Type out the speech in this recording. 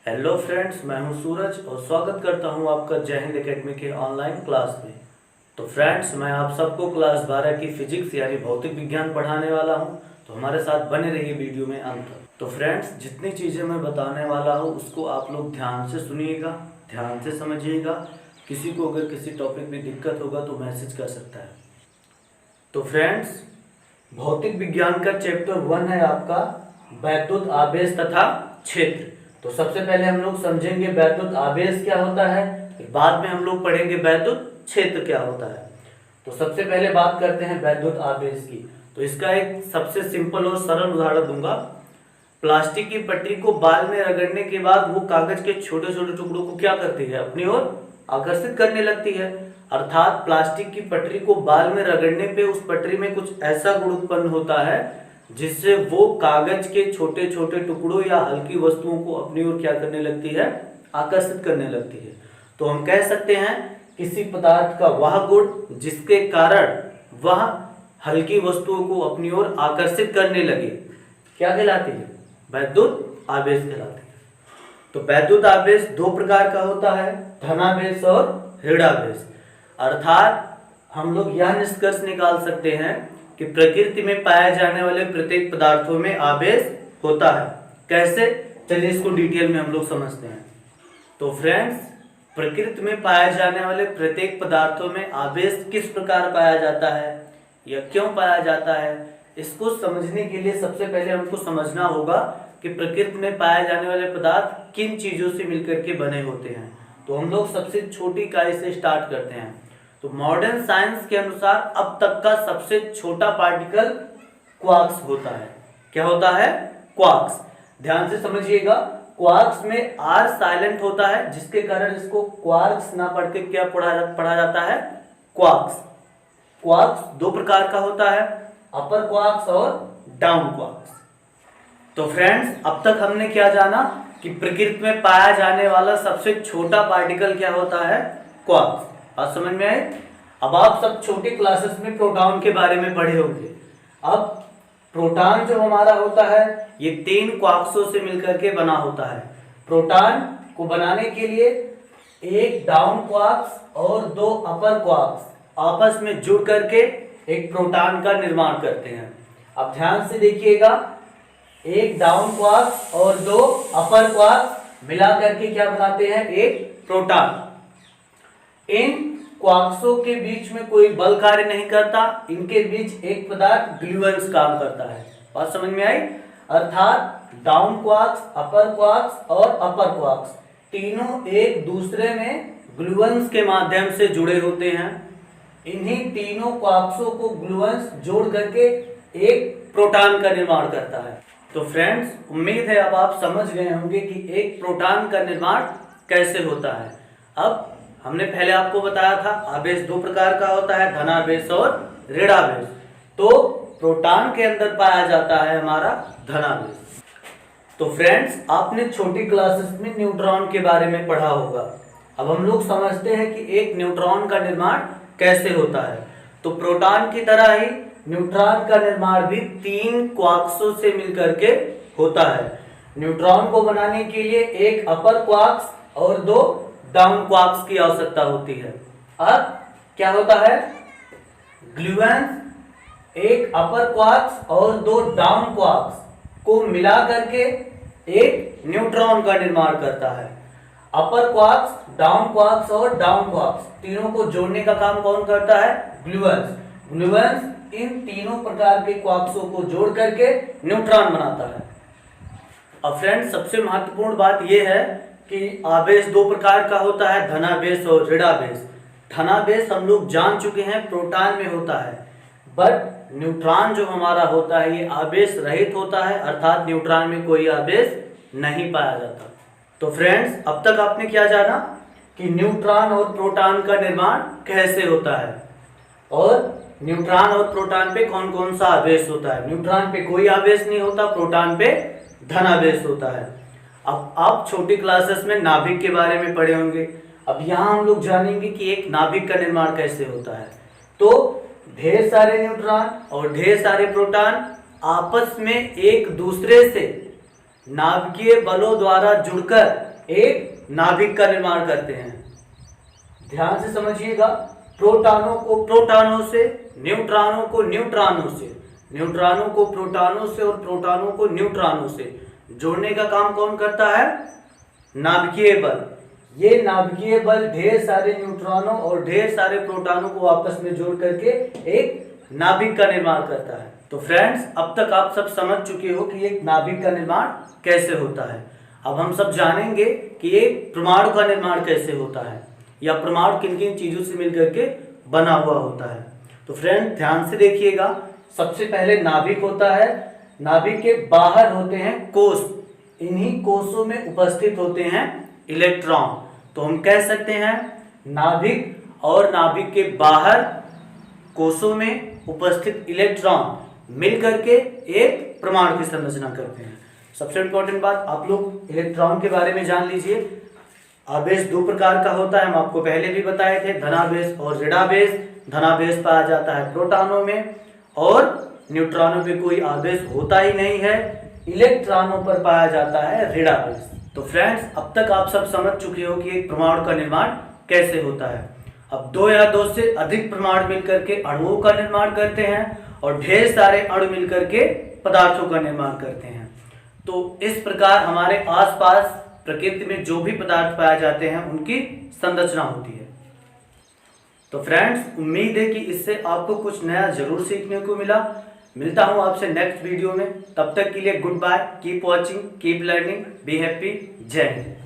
Hello friends, मैं हूं सूरज और स्वागत करता हूं आपका जय हिंद एकेडमी के ऑनलाइन क्लास में। तो फ्रेंड्स, मैं आप सबको क्लास 12 की फिजिक्स यानी भौतिक विज्ञान पढ़ाने वाला हूं, तो हमारे साथ बने रहिए वीडियो में अंत तक। तो फ्रेंड्स, जितनी चीज़ें मैं बताने वाला हूं उसको आप लोग ध्यान से सुनिएगा, ध्यान से समझिएगा। किसी को अगर किसी टॉपिक में दिक्कत होगा तो मैसेज कर सकता है। तो फ्रेंड्स, भौतिक विज्ञान का चैप्टर 1 है आपका वैद्युत आवेश तथा क्षेत्र। तो सबसे पहले हम लोग समझेंगे वैद्युत आवेश क्या होता है, फिर बाद में हम लोग पढ़ेंगे वैद्युत क्षेत्र क्या होता है। तो सबसे पहले बात करते हैं वैद्युत आवेश की। तो इसका एक सबसे सिंपल और सरल उदाहरण दूंगा। प्लास्टिक की पट्टी को बाल में रगड़ने के बाद वो कागज के छोटे छोटे टुकड़ों को क्या करती है, अपनी ओर आकर्षित करने लगती है। अर्थात प्लास्टिक की पटरी को बाल में रगड़ने पे उस पटरी में कुछ ऐसा गुण उत्पन्न होता है जिससे वो कागज के छोटे छोटे टुकड़ों या हल्की वस्तुओं को अपनी ओर क्या करने लगती है, आकर्षित करने लगती है। तो हम कह सकते हैं किसी पदार्थ का वह गुण जिसके कारण वह हल्की वस्तुओं को अपनी ओर आकर्षित करने लगे क्या कहलाती है, वैद्युत आवेश कहलाती है। तो वैद्युत आवेश दो प्रकार का होता है, धनावेश और ऋणावेश। अर्थात हम लोग यह निष्कर्ष निकाल सकते हैं कि प्रकृति में पाए जाने वाले प्रत्येक पदार्थों में आवेश होता है। कैसे, चलिए इसको डिटेल में हम लोग समझते हैं। तो फ्रेंड्स, प्रकृति में पाए जाने वाले प्रत्येक पदार्थों में आवेश किस प्रकार पाया जाता है या क्यों पाया जाता है, इसको समझने के लिए सबसे पहले हमको समझना होगा कि प्रकृति में पाए जाने वाले पदार्थ किन चीजों से मिलकर के बने होते हैं। तो हम लोग सबसे छोटी इकाई से स्टार्ट करते हैं। तो मॉडर्न साइंस के अनुसार अब तक का सबसे छोटा पार्टिकल क्वार्क्स होता है। क्या होता है, क्वार्क्स। ध्यान से समझिएगा, क्वार्क्स में आर साइलेंट होता है जिसके कारण इसको क्वार्क्स ना पढ़ के क्या पढ़ा जाता है, क्वार्क्स। क्वार्क्स दो प्रकार का होता है, अपर क्वार्क्स और डाउन क्वार्क्स। तो फ्रेंड्स, अब तक हमने क्या जाना कि प्रकृति में पाया जाने वाला सबसे छोटा पार्टिकल क्या होता है, क्वार्क्स। आज समझ में आए। अब आप सब छोटी क्लासेस में प्रोटॉन के बारे में पढ़े होंगे। अब प्रोटॉन जो हमारा होता है ये 3 क्वार्क्सों से मिलकर के बना होता है। प्रोटॉन को बनाने के लिए एक डाउन क्वार्क्स और 2 अपर क्वार्क्स आपस में जुड़ करके एक प्रोटॉन का निर्माण करते हैं। अब ध्यान से देखिएगा, एक डाउन क्वार्क्स और 2 अपर क्वार्क्स मिला करके क्या बनाते हैं, एक प्रोटॉन। इन क्वार्क्सों के बीच में कोई बल कार्य नहीं करता, इनके बीच एक पदार्थ ग्लूअन्स काम करता है। बात समझ में आई। अर्थात डाउन क्वार्क्स, अपर क्वार्क्स और अपर क्वार्क्स तीनों एक दूसरे में ग्लूअन्स के माध्यम से जुड़े होते हैं। इन्हीं तीनों क्वार्क्सों को ग्लूअन्स जोड़ करके एक प्रोटॉन का निर्माण करता है। तो फ्रेंड्स, उम्मीद है अब आप समझ गए होंगे कि एक प्रोटॉन का निर्माण कैसे होता है। अब हमने पहले आपको बताया था आवेश दो प्रकार का होता है, धनावेश और ऋणावेश। तो प्रोटॉन के अंदर पाया जाता है हमारा धनावेश। तो फ्रेंड्स, आपने छोटी क्लासेस में न्यूट्रॉन के बारे में पढ़ा होगा। अब हम लोग समझते हैं कि एक न्यूट्रॉन का निर्माण कैसे होता है। तो प्रोटॉन की तरह ही न्यूट्रॉन का निर्माण भी 3 क्वार्क्सों से मिलकर के होता है। न्यूट्रॉन को बनाने के लिए एक अपर क्वार्क्स और 2 डाउन क्वार्क्स की आवश्यकता होती है। अब क्या होता है, ग्लूअन्स एक अपर क्वार्क्स और 2 डाउन क्वार्क्स को मिला करके एक न्यूट्रॉन का निर्माण करता है। अपर क्वार्क्स, डाउन क्वार्क्स और डाउन क्वार्क्स तीनों को जोड़ने का काम कौन करता है, ग्लूअन्स। ग्लूअन्स इन तीनों प्रकार के क्वार्क्सों को जोड़ करके न्यूट्रॉन बनाता है। अब फ्रेंड्स, सबसे महत्वपूर्ण बात यह है कि आवेश दो प्रकार का होता है, धनावेश और ऋणावेश। धनावेश हम लोग जान चुके हैं प्रोटॉन में होता है, बट न्यूट्रॉन जो हमारा होता है ये आवेश रहित होता है, अर्थात न्यूट्रॉन में कोई आवेश नहीं पाया जाता। तो फ्रेंड्स, अब तक आपने क्या जाना कि न्यूट्रॉन और प्रोटॉन का निर्माण कैसे होता है और न्यूट्रॉन और प्रोटॉन पे कौन कौन सा आवेश होता है। न्यूट्रॉन पे कोई आवेश नहीं होता, प्रोटॉन पे धनावेश होता है। अब आप छोटी क्लासेस में नाभिक के बारे में पढ़े होंगे। अब यहाँ हम लोग जानेंगे कि एक नाभिक का निर्माण कैसे होता है। तो ढेर सारे न्यूट्रॉन और ढेर सारे प्रोटॉन आपस में एक दूसरे से नाभिकीय बलों द्वारा जुड़कर एक नाभिक का निर्माण करते हैं। ध्यान से समझिएगा, प्रोटॉनों को प्रोटॉनों से, न्यूट्रॉनों को न्यूट्रॉनों से, न्यूट्रॉनों को प्रोटॉनों से और प्रोटॉनों को न्यूट्रॉनों से जोड़ने का काम कौन करता है? नाभिकीय बल। ये नाभिकीय बल ढेर सारे न्यूट्रॉनों और ढेर सारे प्रोटॉनों को आपस में जोड़ करके एक नाभिक का निर्माण करता है। तो फ्रेंड्स, अब तक आप सब समझ चुके हो कि एक नाभिक का निर्माण कैसे होता है। अब हम सब जानेंगे कि एक परमाणु का निर्माण कैसे होता है, या परमाणु किन किन चीजों से मिलकर के बना हुआ होता है। तो फ्रेंड ध्यान से देखिएगा, सबसे पहले नाभिक होता है। नाभिक के बाहर होते हैं कोष, इन्हीं कोषों में उपस्थित होते हैं इलेक्ट्रॉन। तो हम कह सकते हैं नाभिक और नाभिक के बाहर कोषों में उपस्थित इलेक्ट्रॉन मिलकर के एक परमाणु की संरचना करते हैं। सबसे इंपॉर्टेंट बात, आप लोग इलेक्ट्रॉन के बारे में जान लीजिए। आवेश दो प्रकार का होता है, हम आपको पहले भी बताए थे, धनावेश और ऋणावेश। धनावेश पाया जाता है प्रोटॉनों में और न्यूट्रॉनों पे कोई आवेश होता ही नहीं है, इलेक्ट्रॉनों पर पाया जाता है ऋणावेश। तो फ्रेंड्स, अब तक आप सब समझ चुके हो कि एक परमाणु का निर्माण कैसे होता है। अब दो या दो से अधिक परमाणु मिलकर के अणुओं का निर्माण करते हैं और ढेर सारे अणु मिलकर के पदार्थों का निर्माण करते हैं। तो इस प्रकार हमारे आसपास प्रकृति में जो भी पदार्थ पाए जाते हैं उनकी संरचना होती है। तो फ्रेंड्स, उम्मीद है कि इससे आपको कुछ नया जरूर सीखने को मिला। मिलता हूं आपसे नेक्स्ट वीडियो में, तब तक के लिए good bye, keep watching, keep learning, be happy, जय हिंद।